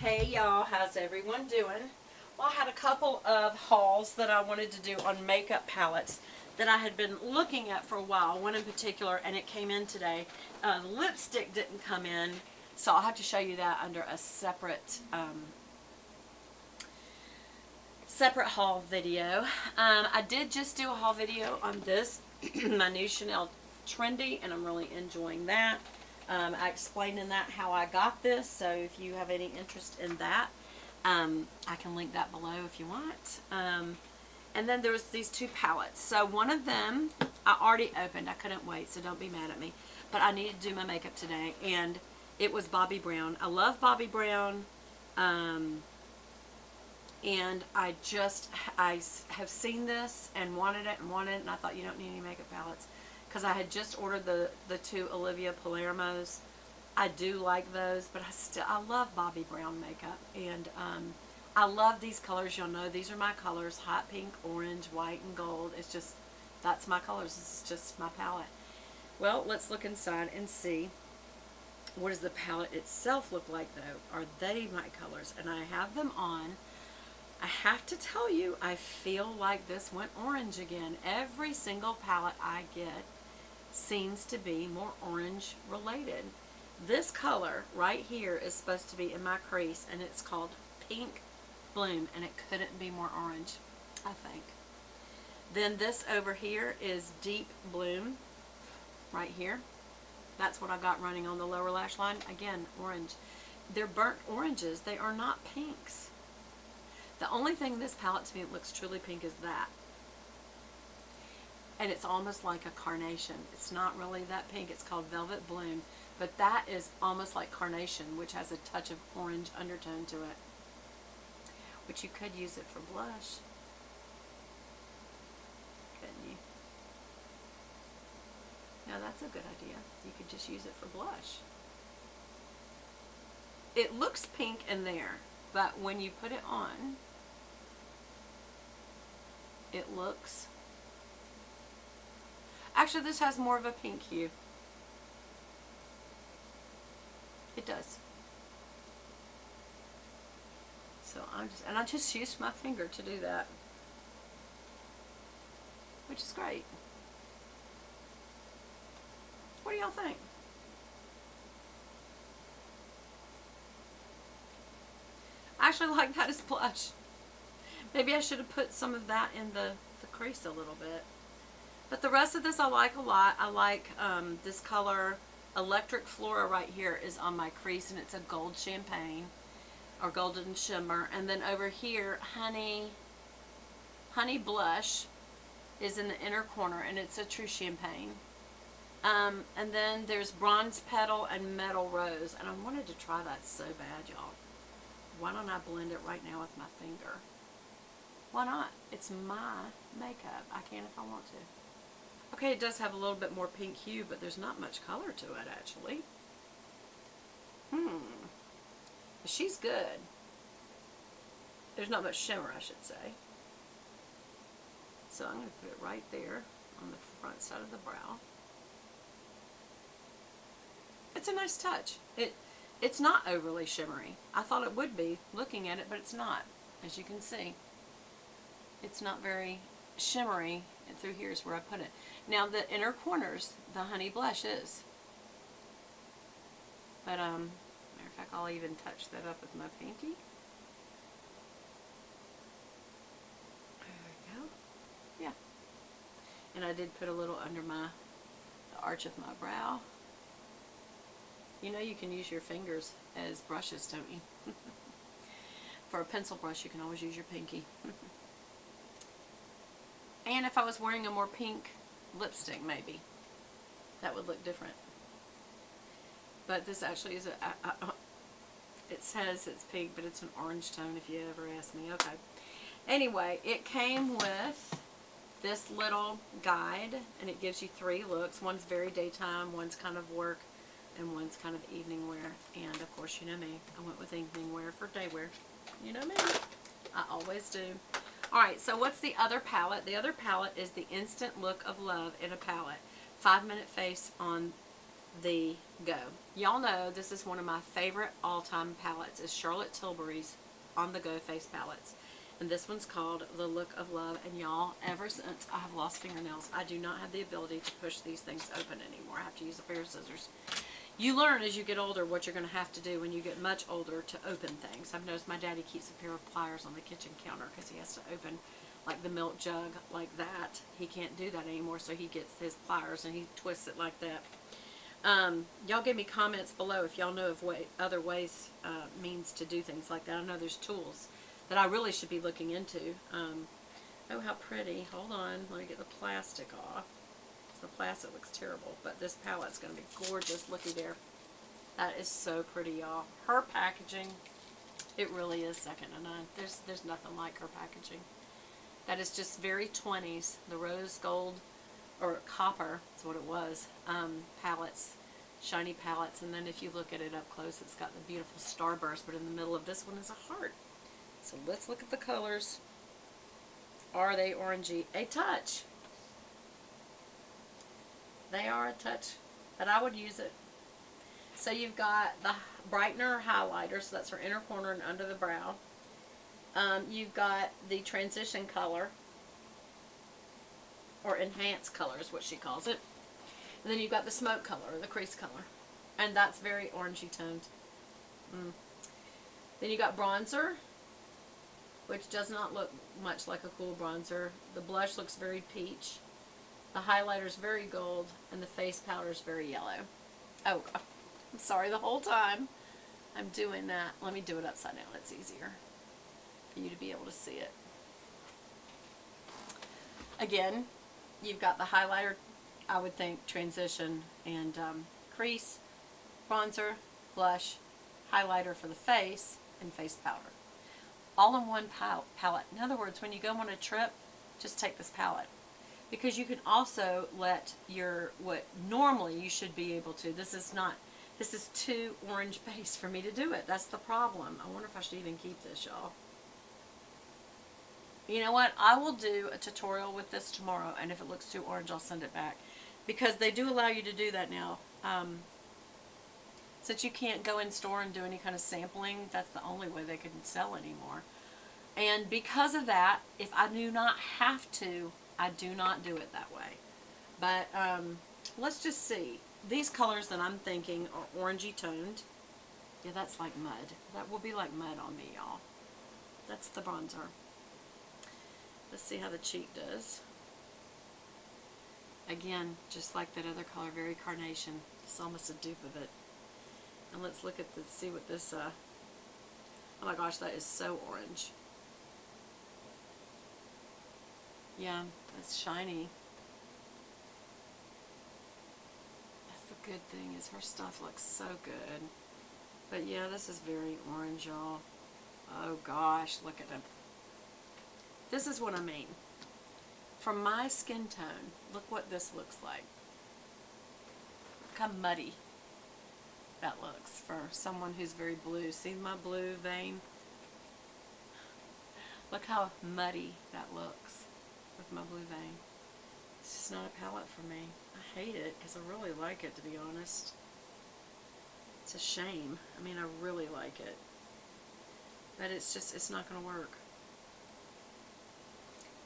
Hey y'all, how's everyone doing? Well, I had a couple of hauls that I wanted to do on makeup palettes that I had been looking at for a while, one in particular, and it came in today. Lipstick didn't come in, so I'll have to show you that under a separate haul video. I did just do a haul video on this, my new Chanel Trendy, and I'm really enjoying that. I explained in that how I got this, so if you have any interest in that, I can link that below if you want. And then there was these two palettes. So one of them I already opened. I couldn't wait, so don't be mad at me. But I needed to do my makeup today, and it was Bobbi Brown. I love Bobbi Brown. And I have seen this and wanted it, and I thought, you don't need any makeup palettes, because I had just ordered the two Olivia Palermo's. I do like those, but I love Bobbi Brown makeup, and I love these colors. Y'all know these are my colors: hot pink, orange, white, and gold. It's just, that's my colors. This is just my palette. Well, let's look inside and see. What does the palette itself look like, though? Are they my colors? And I have them on. I have to tell you, I feel like this went orange again. Every single palette I get seems to be more orange related. This color right here is supposed to be in my crease, and it's called Pink Bloom, and it couldn't be more orange, I think. Then this over here is Deep Bloom right here. That's what I got running on the lower lash line. Again, orange. They're burnt oranges. They are not pinks. The only thing this palette to me that looks truly pink is that. And it's almost like a carnation. It's not really that pink. It's called Velvet Bloom. But that is almost like carnation, which has a touch of orange undertone to it. Which you could use it for blush. Couldn't you? No, that's a good idea. You could just use it for blush. It looks pink in there, but when you put it on, it looks... Actually, this has more of a pink hue. It does. So I just used my finger to do that, which is great. What do y'all think? I actually like that as blush. Maybe I should have put some of that in the crease a little bit. But the rest of this I like a lot. I like this color, Electric Flora right here is on my crease, and it's a gold champagne or golden shimmer. And then over here, Honey Blush is in the inner corner, and it's a true champagne. And then there's Bronze Petal and Metal Rose, and I wanted to try that so bad, y'all. Why don't I blend it right now with my finger? Why not? It's my makeup. I can if I want to. Okay, it does have a little bit more pink hue, but there's not much color to it, actually. She's good. There's not much shimmer, I should say. So I'm going to put it right there on the front side of the brow. It's a nice touch. It's not overly shimmery. I thought it would be looking at it, but it's not. As you can see, it's not very shimmery, and through here is where I put it. Now the inner corners, the Honey Blush is. But matter of fact, I'll even touch that up with my pinky. There we go. Yeah. And I did put a little under the arch of my brow. You know you can use your fingers as brushes, don't you? For a pencil brush, you can always use your pinky. And if I was wearing a more pink lipstick, maybe, that would look different. But this actually is it says it's pink, but it's an orange tone if you ever ask me. Okay. Anyway, it came with this little guide, and it gives you 3 looks. One's very daytime, one's kind of work, and one's kind of evening wear. And of course, you know me, I went with evening wear for day wear. You know me, I always do. Alright, so what's the other palette? The other palette is the Instant Look of Love in a palette. 5 Minute Face on the Go. Y'all know this is one of my favorite all-time palettes is Charlotte Tilbury's On the Go face palettes. And this one's called The Look of Love. And y'all, ever since I have lost fingernails, I do not have the ability to push these things open anymore. I have to use a pair of scissors. You learn as you get older what you're going to have to do when you get much older to open things. I've noticed my daddy keeps a pair of pliers on the kitchen counter because he has to open like the milk jug like that. He can't do that anymore, so he gets his pliers and he twists it like that. Y'all give me comments below if y'all know of other ways means to do things like that. I know there's tools that I really should be looking into. Oh, how pretty. Hold on. Let me get the plastic off. The plastic looks terrible, but this palette's going to be gorgeous. Looky there. That is so pretty, y'all. Her packaging, it really is second to none. There's nothing like her packaging. That is just very 20s. The rose gold, or copper, is what it was, palettes, shiny palettes. And then if you look at it up close, it's got the beautiful starburst, but in the middle of this one is a heart. So let's look at the colors. Are they orangey? A touch. They are a touch, but I would use it. So you've got the brightener highlighter, so that's for inner corner and under the brow. You've got the transition color, or enhanced color is what she calls it. And then you've got the smoke color, or the crease color. And that's very orangey toned. Then you got bronzer, which does not look much like a cool bronzer. The blush looks very peach. The highlighter is very gold, and the face powder is very yellow. Oh, I'm sorry, the whole time I'm doing that. Let me do it upside down. It's easier for you to be able to see it. Again, you've got the highlighter, I would think, transition, and crease, bronzer, blush, highlighter for the face, and face powder. All in one palette. In other words, when you go on a trip, just take this palette. Because you can also let what normally you should be able to, this is too orange base for me to do it. That's the problem. I wonder if I should even keep this, y'all. You know what? I will do a tutorial with this tomorrow, and if it looks too orange, I'll send it back. Because they do allow you to do that now. Since you can't go in store and do any kind of sampling, that's the only way they can sell anymore. And because of that, if I do not have to, I do not do it that way. But let's just see. These colors that I'm thinking are orangey toned. Yeah, that's like mud. That will be like mud on me, y'all. That's the bronzer. Let's see how the cheek does. Again, just like that other color, very carnation. It's almost a dupe of it. And let's look at this, see what this, oh my gosh, that is so orange. Yeah, it's shiny. That's the good thing, is her stuff looks so good. But yeah, this is very orange, y'all. Oh gosh, look at it. This is what I mean. From my skin tone, look what this looks like. Look how muddy that looks for someone who's very blue. See my blue vein? Look how muddy that looks with my blue vein. It's just not a palette for me. I hate it because I really like it, to be honest. It's a shame. I mean, I really like it. But it's not going to work.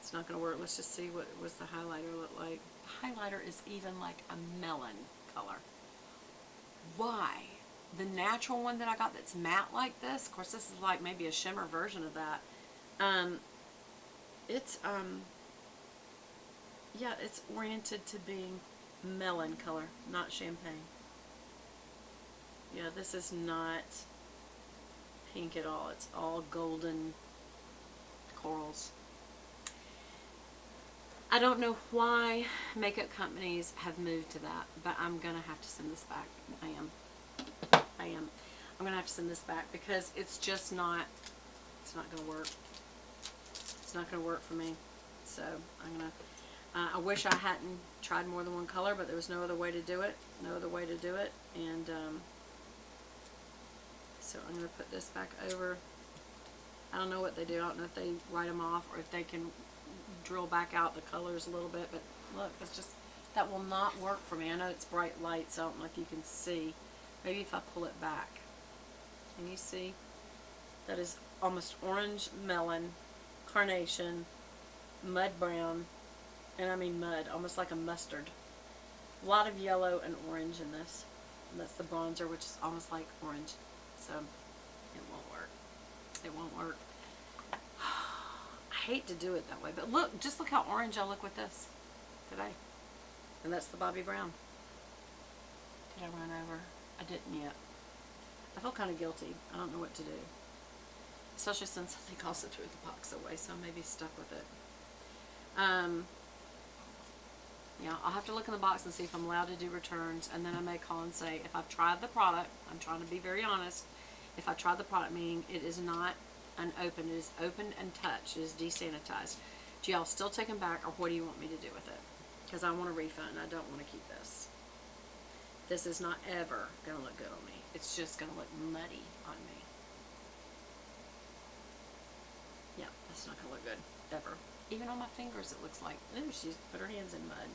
It's not going to work. Let's just see what was the highlighter look like. The highlighter is even like a melon color. Why? The natural one that I got that's matte like this, of course this is like maybe a shimmer version of that. Yeah, it's oriented to being melon color, not champagne. Yeah, this is not pink at all. It's all golden corals. I don't know why makeup companies have moved to that, but I'm going to have to send this back. I am. I'm going to have to send this back because it's just not, it's not going to work. It's not going to work for me. So I'm going to, I wish I hadn't tried more than one color, but there was no other way to do it. No other way to do it. And so I'm going to put this back over. I don't know what they do. I don't know if they write them off or if they can drill back out the colors a little bit, but look, that's just That will not work for me. I know it's bright light, so I don't know if you can see. Maybe if I pull it back. Can you see? That is almost orange melon, carnation, mud brown, and I mean mud, almost like a mustard. A lot of yellow and orange in this. And that's the bronzer, which is almost like orange. So it won't work. It won't work. I hate to do it that way, but look, just look how orange I look with this today. And that's the Bobbi Brown. Did I run over? I didn't yet. I feel kind of guilty. I don't know what to do. Especially since I think also threw the box away, so I may be stuck with it. Yeah, I'll have to look in the box and see if I'm allowed to do returns, and then I may call and say, if I've tried the product, I'm trying to be very honest, if I tried the product, meaning it is not unopened, it is opened and touched, it is desanitized, do y'all still take them back, or what do you want me to do with it? Because I want a refund. I don't want to keep this. This is not ever going to look good on me. It's just going to look muddy on me. Yeah, that's not going to look good, ever. Even on my fingers it looks like, ooh, she's put her hands in mud.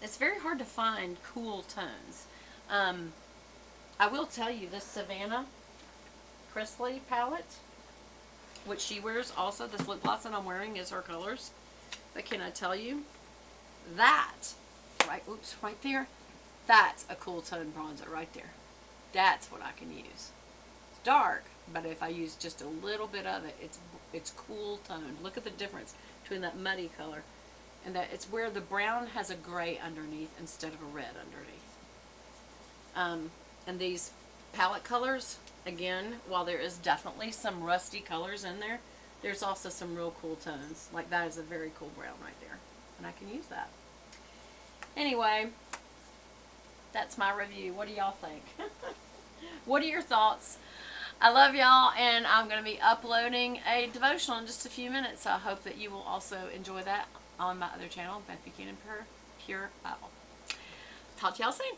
It's very hard to find cool tones. I will tell you, this Savannah Chrisley palette, which she wears also, this lip gloss that I'm wearing is her colors. But can I tell you, that, right, oops, right there, that's a cool tone bronzer right there. That's what I can use. It's dark, but if I use just a little bit of it, it's cool toned. Look at the difference between that muddy color and that. It's where the brown has a gray underneath instead of a red underneath. And these palette colors, again, while there is definitely some rusty colors in there, there's also some real cool tones. Like that is a very cool brown right there, and I can use that. Anyway, that's my review. What do y'all think? What are your thoughts? I love y'all, and I'm going to be uploading a devotional in just a few minutes, so I hope that you will also enjoy that on my other channel, Beth Buchanan Pure Bible. Talk to y'all soon.